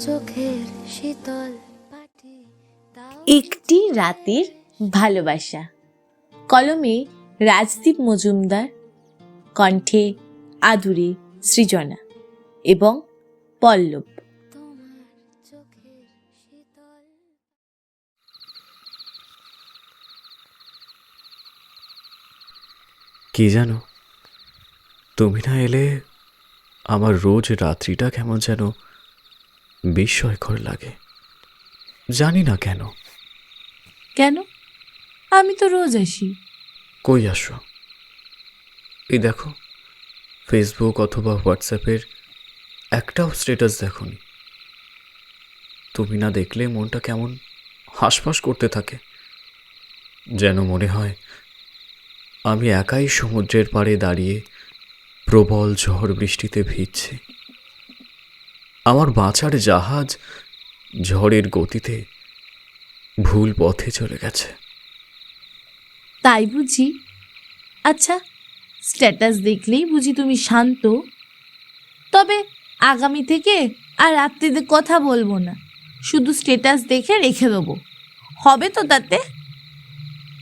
চোখের শীতল একটি রাতের ভালোবাসা, কলমে রাজদীপ মজুমদার, কণ্ঠে আদুরে সৃজনা এবং পল্লব। কি জানো, তুমি না এলে আমার রোজ রাত্রিটা কেমন যেন বিস্ময়কর লাগে। জানি না কেন। কেন? আমি তো রোজ আসি। কই আসো? এই দেখো, ফেসবুক অথবা হোয়াটসঅ্যাপের একটাও স্ট্যাটাস দেখোনি। তুমি না দেখলে মনটা কেমন হাঁসফাঁস করতে থাকে, যেন মনে হয় আমি একাই সমুদ্রের পাড়ে দাঁড়িয়ে প্রবল ঝড় বৃষ্টিতে ভিজছি। আমার বাঁচার জাহাজ ঝড়ের গতিতে ভুল পথে চলে গেছে। তাই বুঝি? আচ্ছা, স্ট্যাটাস দেখলেই বুঝি তুমি শান্ত? তবে আগামী থেকে আর রাত্রিতে কথা বলবো না, শুধু স্ট্যাটাস দেখে রেখে দেবো। হবে তো তাতে?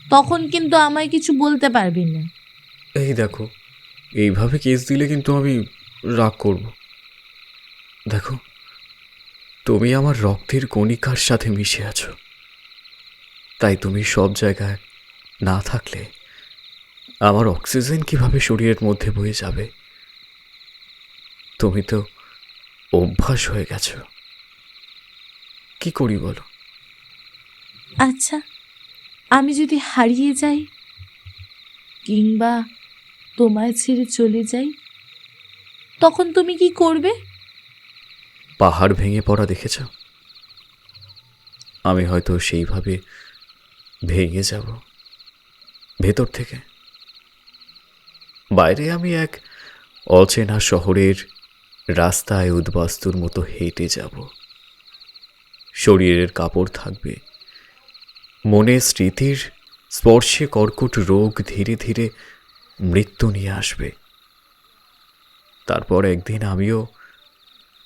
তখন কিন্তু আমায় কিছু বলতে পারবি না। এই দেখো, এইভাবে কেস দিলে কিন্তু আমি রাগ করব। দেখো, তুমি আমার রক্তের কণিকার সাথে মিশে আছো, তাই তুমি সব জায়গায় না থাকলে আমার অক্সিজেন কিভাবে শরীরের মধ্যে বয়ে যাবে? তুমি তো অভ্যাস হয়ে গেছো। কি করি বলো? আচ্ছা, আমি যদি হারিয়ে যাই কিংবা তোমায় ছেড়ে চলে যাই, তখন তুমি কি করবে? পাহাড় ভেঙে পড়া দেখেছ? আমি হয়তো সেইভাবে ভেঙে যাব ভেতর থেকে। বাইরে আমি এক অচেনা শহরের রাস্তায় উদ্বাস্তুর মতো হেঁটে যাব। শরীরের কাপড় থাকবে, মনে স্মৃতির স্পর্শে কর্কট রোগ ধীরে ধীরে মৃত্যু নিয়ে আসবে। তারপর একদিন আমিও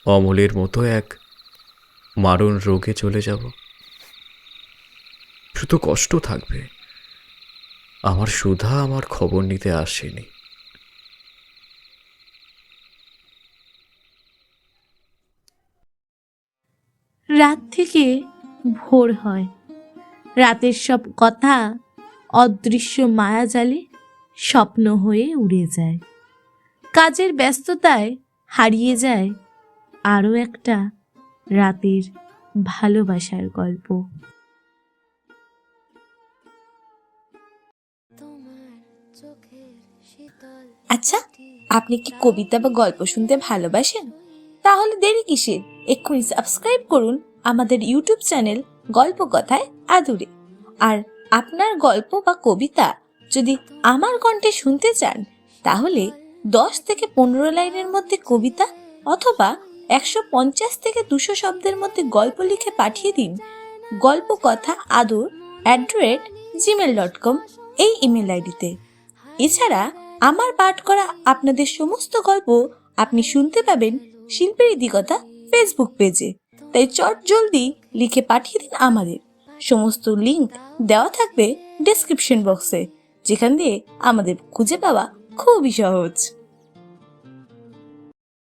অমলের মতো এক মারণ রোগে চলে যাব। শুধু কষ্ট থাকবে, আমার সুধা আমার খবর নিতে আসেনি। রাত থেকে ভোর হয়, রাতের সব কথা অদৃশ্য মায়াজালে স্বপ্ন হয়ে উড়ে যায়। কাজের ব্যস্ততায় হারিয়ে যায় আরও একটা রাতের ভালোবাসার গল্প। আচ্ছা, আপনি কি কবিতা বা গল্প শুনতে ভালোবাসেন? তাহলে দেরি কিসের? এক্ষুনি সাবস্ক্রাইব করুন আমাদের ইউটিউব চ্যানেল গল্প কথায় আদুরে। আর আপনার গল্প বা কবিতা যদি আমার কণ্ঠে শুনতে চান, তাহলে 10 থেকে 15 লাইনের মধ্যে কবিতা অথবা 150 থেকে 200 শব্দের মধ্যে গল্প লিখে পাঠিয়ে দিন golpokotha@gmail.com এই ইমেল আইডিতে। এছাড়া আমার পাঠ করা আপনাদের সমস্ত গল্প আপনি শুনতে পাবেন শিল্পীর ইতিকথা ফেসবুক পেজে। তাই চট জলদি লিখে পাঠিয়ে দিন আমাদের। সমস্ত লিংক দেওয়া থাকবে ডেসক্রিপশন বক্সে, যেখান দিয়ে আমাদের খুঁজে পাওয়া খুবই সহজ।